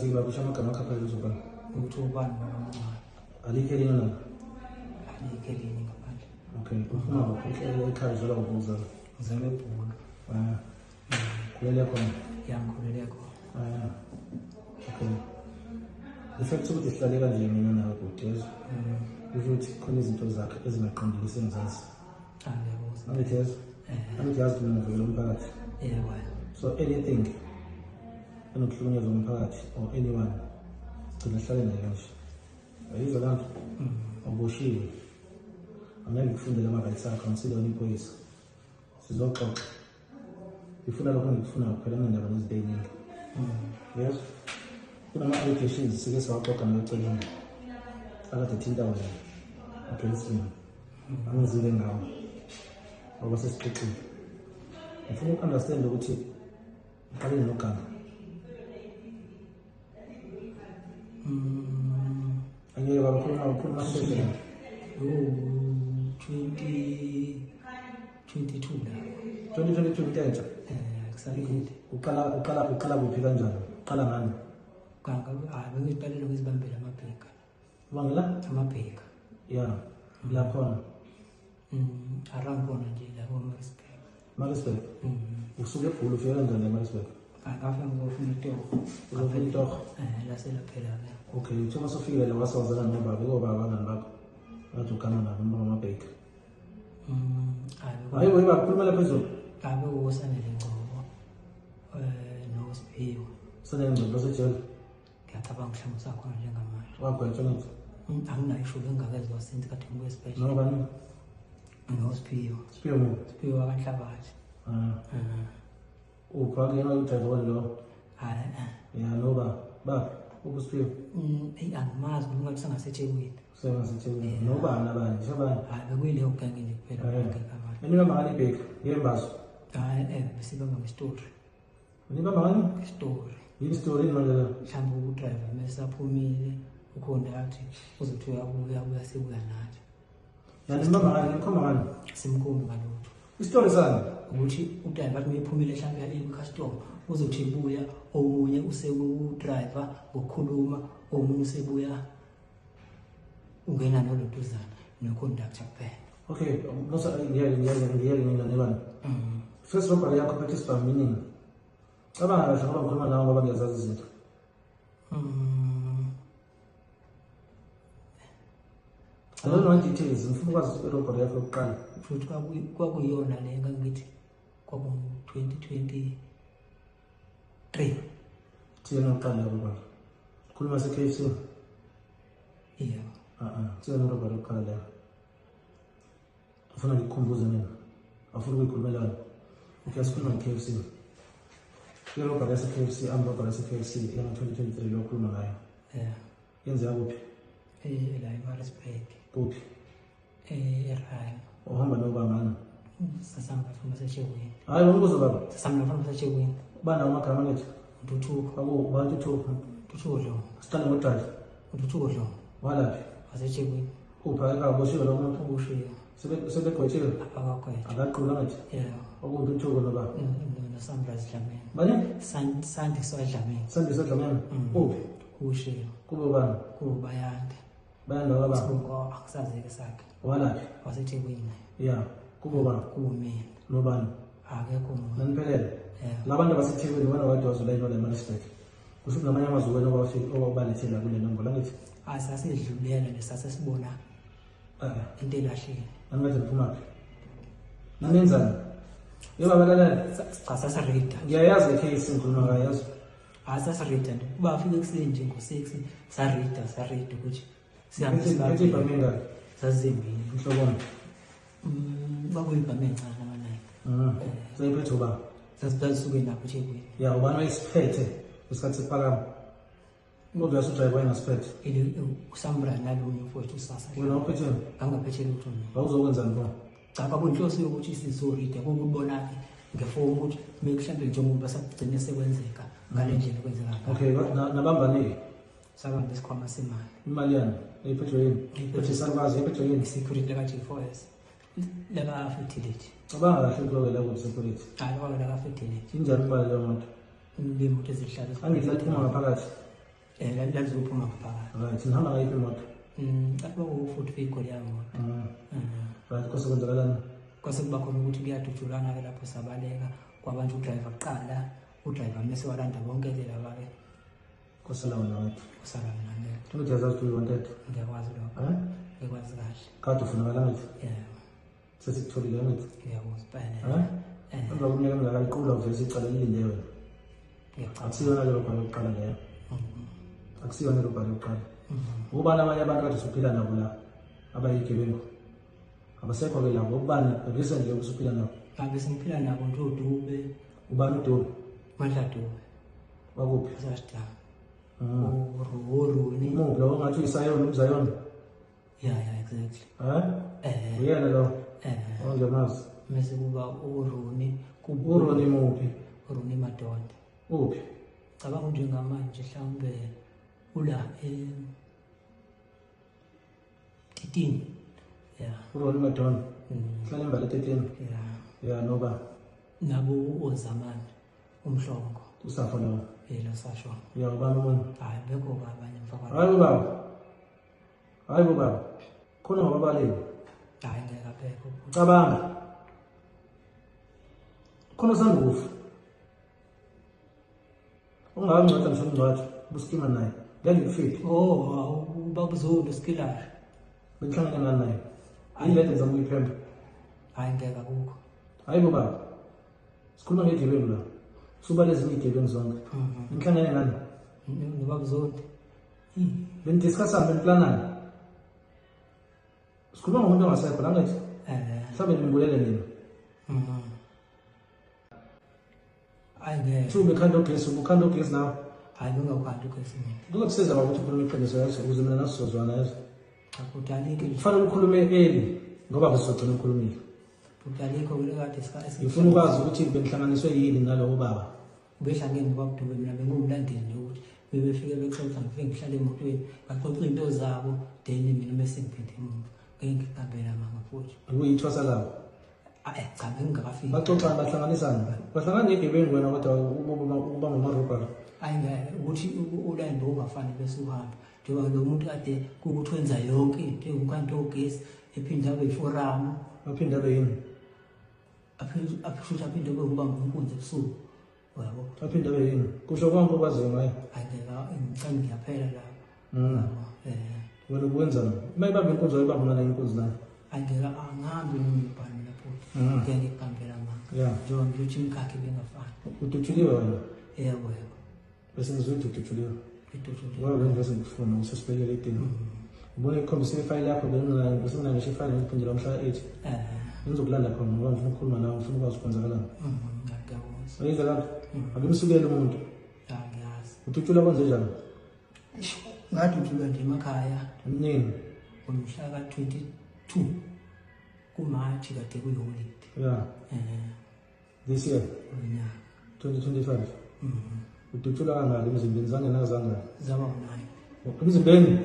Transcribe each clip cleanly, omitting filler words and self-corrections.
Siba kusho amagama akho phezulu uzobani. Ukuthi ubani noma Alikho elinye na? alikho elinye ngaphandle. Okay, ufuna ukuhlela ekhaya zola ukuza. Ngizame eBhulu. Kulele khona. Ngiyakhulele khona. Okay. Ifact ukuthi sihlale kanje mina nawe kudezo. Ukuthi khona izinto zakhe ezingaqondile senzazi. Angiyabuzwa. Angithethe. Angiyazi mina ngivela umphakathi. Yebo. So anything enokuhlukunyezwa umphakathi or anyone sigcina sihlale naye kanje. Ayizwa lanto? Uboshiwe. Angeke ngikufundele ama-rights akho ngisilona iphoyisa. Sizoxoxa. Ngifuna lokho ngikufuna kuphela ngendaba nezinto eziningi. Yes. Kunama-allegations sike sawaxoxa noceleni. Akade thinta wena. Against me. Angizile ngawo. Ngoba sesixoxile. Ngifuna uku-understand ukuthi uqale nogama. Angeke bakhuluma session. 2022 la. 2022 intentsha. Kusalikude. Uqala kuphi kanjani? Uqala ngani? Bengiqalele ukuzibambela amabheka. Bangela? Amabheka. Yeah. La khona. Around bona nje la Maritzburg. Maritzburg. Usuke eBhulu ufika kanjani eMaritzburg? Ngafika ngofuna itoho. Uzofuna itoho? La selaphela la. Okay, uthe masufike la wasawazana nobaba baba abangani bakho. Bathi ugana nabo amabheka. Hayi bakhuluma lapha phezulu. Abe usanele ngoba noSiphiwe. Sanele ngoba basejele. Ngiyacabanga mhlawumbe usakhona njengamanje. Wagwetshwa ngithi. Anginayo ishuba engakazi wasenze kade ngibuye special. Noma bani? noSiphiwe. Siphiwe mo. Siphiwe wakanhlabathi. Uphakela udriver lo. Hayi. Yeah, noba. Ba, ubusiphiwe. Angimazi ngathi sangaseThekwini. SengaseThekwini. Noba nabani, shabani. Hayi bekuyile ugange nje kuphela ngeke. Niba mangani ibheki yembazo. Hayi besibamba ngestory. Niba mangani Story. yini story manje la? Mhlawumbe udriver mesaphumile uconduct uzothi uyabuya sebuya nathi. Yani niba mangani nikhoma ngani? Simkhombe ngalokho. Istory sani? Ukuthi udriver bathi mephumile mhlawumbe yale customer uzothi buya omunye usedriver ngokukhuluma omunye usebuya ungena nolotuzana noconductor kuphela. Okay, nosa ngiyeke nebani. First robbery yakho participate meaning. Cabanga kahle ngoba ngikhuluma nawe ngoba ngiyazazi izinto. I don't know details. Ngifuna ukwazi irobbery yakho yokuqala. Futhi kwakuyona le ngithi kwaku 2023. Thina uqala ngoba. Khuluma se-KFC. Yeah. Thina irobbery yokuqala la. Ufuna ngikukhumbuze mina. Afuna ukuyikhulumelana. Okay, sikhuluma nge-KFC. Irobbery yase-KFC, amrobbery yase-KFC yango-2023 lo khuluma ngayo. Yeah. Yenzeka kuphi? La eMaritzburg. Kuphi? eRhaya. Uhamba noba ngani? Sasamba from Sacheweni. Hayi umbuzo baba. Sasamba from Sacheweni. Bana amagama ngithi. Ntuthuko. Abantu Ntuthuko. Ntuthuko. Siqale ngodrayiva. Ntuthuko. Walaphi? Wasecheweni. Uphaka boshiwe lo muntu. Ubushiwe. Sebegwetshile. Abakakhwetha. Akaqula ngathi. Yeah. Okuntuthuko noba. Nosunrise Dlamini. Bani? Sandi Dlamini. Sandi Dlamini. Uphi? Ubushiwe. Kubo bani? Kubo Bayanda. Bayanda baba. Sibongo akusazeke sakhe. Walaphi? Wasecheweni. Yeah. Kubo bani? Kubo mina. Nobani? Akekho umuntu. Naniphelele. Yeah. Labantu baseThekwini bona wade wazula ino leMaritzburg. Kusho namanye amazwi wena obafika obalethela kule nombolo ngithi. Asasedlulela lesasesibona. Into elahlile. Angathi uphuma. Nanenzani? Yeba balalana. Cha sasareda. Ngiyayazi icase ngikhuluma ngayo yazi. Asasareda nje. Kuba afike ekuseni nje ngo6 sareda ukuthi sihambe sibathi ibhaminga. Sazimbini. Mhlobona. Bakuyibhame encane amanayi. Sayiphethe uba. Sasisuke lapho eThekwini. Ya ubani wayisiphethe isikhathi siphakama. Ngoba yasudrive wayengasiphethe. Usambra nalunye mfowethu usasa. Wena uphethe? Angaphethe lutho mina. Awuzokwenzani bona? Cha babonhloso yokuthi sizorida kokubona ke ngefoni ukuthi mekuhlambe njengoba basagcine sekwenzeka ngale ndlela kwenzeka ngayo. Okay, nabambani sabamba isikhwama semali. Imali yana eyiphethwe yini? Iphethwe sarbazi eyiphethwe yini? Security laka G4S. Laka fertility. Cabanga kahle lokho la ku security. Hayi kwaba laka fertility. Injani imali leyo muntu? Lemoto ezihlala. Angithi laphuma ngaphakathi. lalizophuma ngaphakathi. Right, nihamba ngayiphi imoto? Lapho u-foot vehicle yamoto. Right, kwase kwenzakalani? Kwase kuba khona ukuthi kuyadutshulana-ke lapho sabaleka kwabantu udrayiva kuqala, udrayiva mese walanda bonke-ke laba-ke. Kwasala wena wathi? Kusala mina ngeke. Ukuthi yazazi ukuthi uyi-wanted? Ngiyakwazi lokho. Ngikwazi kahle. Kade ufunakala ngithi? Yeah. Sesikutholile ngithi? Ngiyakuzibhayela. Emva kweminyaka emingaka liqula uvese icala lilinde wena? Akusiyona lelo bhalo yokuqala leyo? Akusiyona lelo bhalo yokuqala? Ubani abanye abantu kade usuphila nabo la abayigebengu? Abasekho-ke labo, ubani recently usuphila nabo? Ngabe sengiphila nabo nje uDube. Ubani uDube? Mandla Dube. Wakuphi? Sasita. Uruni. Umuphi lo ongathi uyisayona uzayona? Yeah, exactly. Uyena lo? Ongemazi. Mese kuba uRuni. Uruni muphi? Uruni Madonda. Uphi? Cabanga njengamanje mhlawumbe ula Titini. Yeah. Uruni Madonda. Hlala embala 13. Yeah. Yeah, noba. Nabo uZamani umhlongo. Usafa lawo. Lo sasho. Yeah, ubani umuntu? Hayi bekho abanye mfaka. Hayi baba. Hayi baba. Khona ngababaleni. Hayi ngeke abekho. Cabanga. Khona sandufu. Ungangcwatha ngisho umngcwatha, busikima naye. Ngangikufiphi. Babuzondo skillar. Benhlangene ngani naye? Ayilede zami uyiphemba. Hayi ngeke akukho. Hayi baba. Sikhuluma ngegebengu la. Suba lezi igebengu zonke. Benhlangene ngani? Babuzondo. Benidiscussa beniplanana. Sikhuluma ngomuntu ongasekho la ngathi. Mhlawumbe nimbulele nina. Hayi ngeke. Suba ekhanda ogesi nawe. Hayi ngingawukhanda ugesi mina. Kuzokusiza ukuthi ukhulume iqiniso yakho ukuze mina nasizozwana yazo. Akudalike nje. Kufanele ukhulume early ngoba besizogcina ukhulumile. Kudalike kulekade isikhathi. Ngifuna ukwazi ukuthi benihlanganiswe yini nalowo baba. Ubehlangene ngoba uDube mina bengumlandeli nje ukuthi bebefike bexoxa ngifike ngihlale emotweni baxoxa into zabo then mina bese ngiphinde emuva ngeke ngikabela mama futhi Uyithwasa labo. Cha bengingakafiki. Baxoxa bahlanganisana. Bahlangana negebengu wena kodwa uba ngumarobha. Hayi ngeke ukuthi uLando ungafanele bese uhamba njengoba lo muntu ade ukuthi wenza yonke into ukanti ogesi ephinda abe iforum Aphinde abe yini? aphinde abe ubamba inkunzi ebusuku yabo. Aphinde abe yini? Kusho konke okwaziyo ngayo. Hayi ngeke ngicela ngiyaphela la. Wena ukwenzani? Mayibambe inkunzi oyibamba nala inkunzi nayo. Hayi ngeke angihambi ngibhani lapho. Ngeke ngikambela manga. Yeah. Njengoba ngithi imkhakhe bengafani. Uduthuliwe wena. Yebo. Bese ngizoduthuliwe. Iduthuliwe. Ngoba bengivese ngifuna usesibekele idini. Ubone ikhombisa ifayili yakho bese mina ngisho ifayili ngiphindela mhla 8. Ngizokulanda khona ngoba ngifuna ukukhuluma nawe, ngifuna ukwazi ukwenzakalani. Ngiyakuzwa. Ayizwa lapho. Akimsukele umuntu. Ngiyazi. Uduthula kwenze njani? Ngaduthulwa nje emakhaya. Nini? Ngomhla ka-22 kuMashi kade kuyiholiday. Yeah. This year Unyaka. 2025. Uduthula kangaki emzimbeni zangena zangaki? Zaba unayo. Emzimbeni?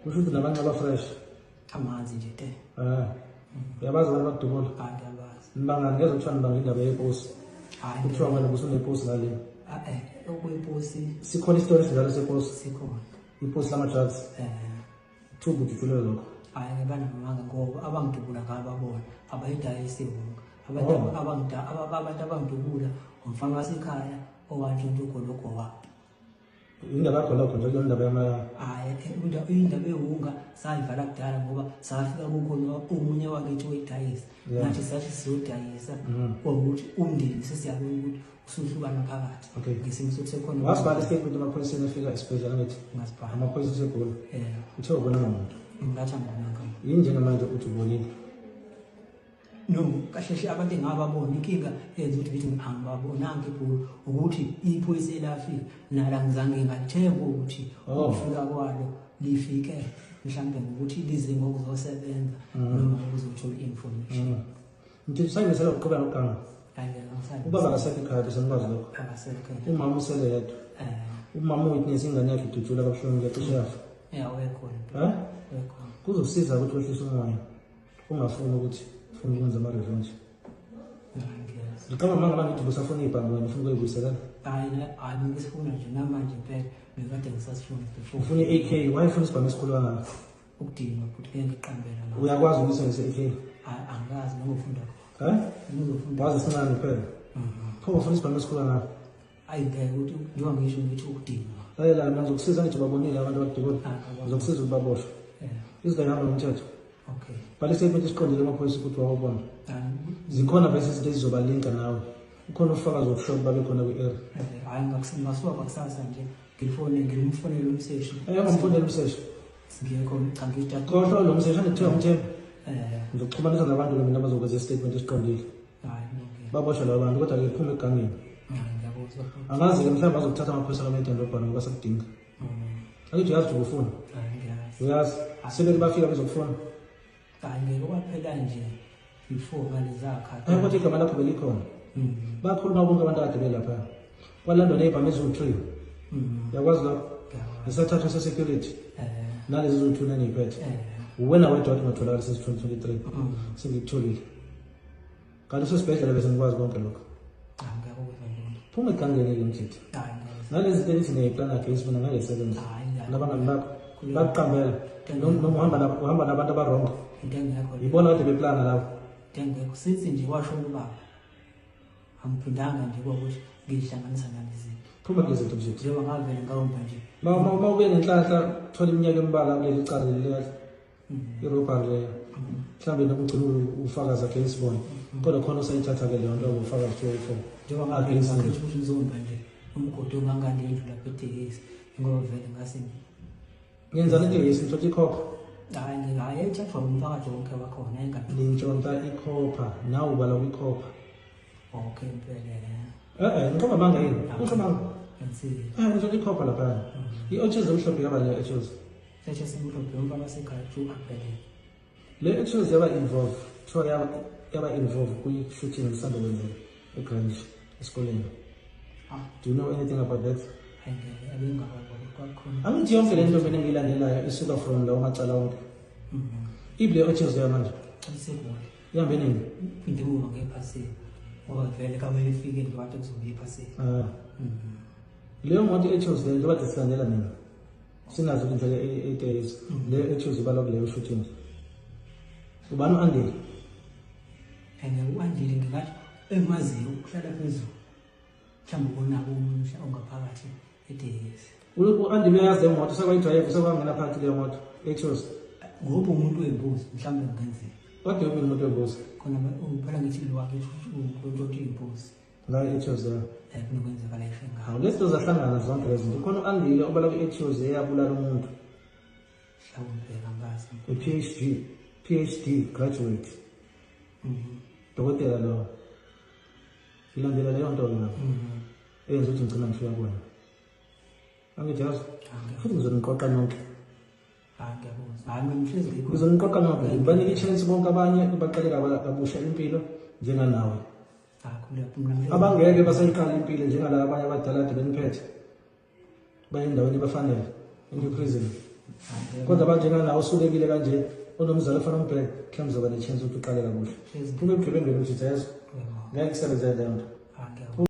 Kusho ukuthi nabanye abafresh. Amanzi nje te. Uyabazi abantu bakudubula? Ngiyabazi. Nibangani ngeze kuthiwa nibanga indaba yeposi. Kuthiwa manje kusuneposi ngale. Okuyiposi Sikhona isitori esinjalo seposi. sikhona. Iposi lama-drugs. Thuba uduthulele lokho. Hayi ngibanamanga ngoba abangidubula ngababona abayidayisi wonke. Abantu abangidubula umfana wasekhaya owantshontsha ugologo wabo. Indaba yakho lokho nje indaba yama. Hayi indaba ewunga sayivala kudala ngoba safika kukhona omunye wakithi oyidayisa. Nathi sathi siyodayisa ukuthi umndeni sesiyabona ukuthi usuhlukana phakathi. Ngesimo sokusekhona. Wasibhala statement emaphoyiseni efika esibhedlela ngathi Ngasibhala. amaphoyisa eseGoli. Uthe ubona umuntu. Ngathi angibonanga. Yini njengamanje uthi ubonile? No, kahle abantu engababona inkinga yenza ukuthi bithi angibabonanga ibhuku ukuthi iphoyisa elafika nala ngizange ngathemba ukuthi ukufika kwalo lifike mhlambe ngokuthi lize ngokuzosebenza noma ukuzothola information. Ngithi sayibesela ukuqhubeka nokuganga. Hayi ngeke Ubaba akasekho ekhaya bese nikwazi lokho. akasekho. Umama usele yedwa. Umama witness ingane yakhe iduthula kabuhlungu ngecishe yafa. Wekhona. Wekhona. Kuzokusiza ukuthi wehlise umoya. Ungafuni ukuthi ufuna ukwenza ama-revenge. Ngiyeza. Ngicabanga manje ngithi busafuna ibhange wena ufuna ukuyibuyisela. Hayi ngikufuna nje namanje impela ngikade ngisasifuna before ufuna i-AK wayefuna isibhamu esikhulu kangaka ukudinga futhi ke ngiqambela la uyakwazi ukuyisebenzisa i-AK angazi noma ufunda ngizofunda wazi sincane kuphela pho ufuna isibhamu esikhulu kangaka ayibheke ukuthi njengoba ngisho ngithi ukudinga lalela mina ngizokusiza ngithi babonile abantu abadikoni ngizokusiza ukuthi baboshe izinto ngihamba ngomthetho okay bhala istatement esiqondile emaphoyisa ukuthi wawubona zikhona vese izinto ezizobalinka nawe ukhona ufakazi wokushoda babe khona kwi-area hayi ngasuka kusasa nje ngimfonele umseshi ngamfonela umseshi ngiyekho cha ngijathu kodwa lo mseshi andithiwa umthembu ngizokuxhumanisa nabantu mina bazokwenza istatement esiqondile hayi okay baboshe labo bantu kodwa ke iphume egangeni ngiyabuzwa angazi-ke mhlawumbe bazokuthatha amaphoyisa kamedandobhana ngoba sekudinga angithi uyazi ukuthi ubufuna uyazi sebeke bafika bezokufuna hayi ngeke kwaphela nje before ngalezakha kodwa igama lakho belikhona bakhuluma bonke abantu akade belapha kwalandwa ney'bhamu eziwu-3 uyakwazi lapho nesathathwa se-security nalezi eziwu-2 naney'phethe wena wedwa wathi ungatholakali since 2023 sengikutholile ngaleso sibhedlela bese ngikwazi konke lokho phuma egangeni-ke mthithi nalezi zinto elithi neyiplana against mina ngeke sebenza nabangani bakho bakuqambela noma uhamba nabantu abarongo yibona kade beplana lapho ngekho since nje washo ubaba angiphindanga nje ukuthi ngihlanganisa nalezi phuma kulezinto mthithi njengoba ngavele ngawumba nje ma ube nenhlanhla thola iminyaka emibala kuleli cala leliya irobhari leyo mhlawumbe noma ugcina ufakazi against bona kodwa khona usayithatha-ke leyo nto ufakazi 204 njengoba ngavele ngakhetha ukuthi ngizomba nje umgodi ongangandendlu lapha etekisi ngoba vele ngase ngenza lento yesinhlonto ikhopha hayi ethathwa umphakathi wonke wakhona engathi lintshonta ikhopha nawe ubala kwikhopha okay impela ngikhopha manga yini usho manga ngensile ngitshonta ikhopha laphana i-oches emhlophe yaba le eches seshe simhlophe umba basekhaya ju aphelele le eches yaba involve kuthiwa yaba involve kwi-shooting esanda kwenzeka egrange esikoleni do you know anything about that angithi yonke le nto mina engiyilandelayo isuka from lawo macala wonke ibile oches leyo manje ihambe nini ngimuva ngephasini ngoba vele kamele ifike nje wathi kuzobuya ephasini leyo moto i-eches leyo njengoba silandela mina sinazo indlela 8 days leyo eches ibalwa kuleyo shooting ubani u-andile u-andile ngingathi engimaziyo ukuhlala phezulu mhlawumbe ubonako umusha ongaphakathi etekisi u-andile uyazi emoto sekwayidrayiva sekwangena phakathi leyo moto eches ngoba umuntu wembuzi mhlawumbe ngenzeka kodwa yobini umuntu wembuzi khona phela ngithi lo wakhe umuntu imbuzi la eches leyo kunokwenzeka la ishe ngayo lezinto zahlangana zonke lezi zinto khona u-andile obala kwi-eches eyabulala umuntu mhlawumbe angazi PhD graduate dokotela lo ilandela leyo nto la eyenza ukuthi ngicina ngifika kuwena angijazi futhi ngizoniqoqa nonke ngizoniqoqa nonke ngibanike i-chance bonke abanye baqaleka kabusha impilo njenganawe abangeke basayiqala impilo njengala abanye abadala ade beniphethe baye endaweni ebafanele prison kodwa abanjenganawe usukekile kanje onomzali ofana umbheke mhlawumbe uzoba ne-chance ukuthi uqale kabusha phuma ebugebengeni ukuthi yezo ngeke kusebenzele leyo nto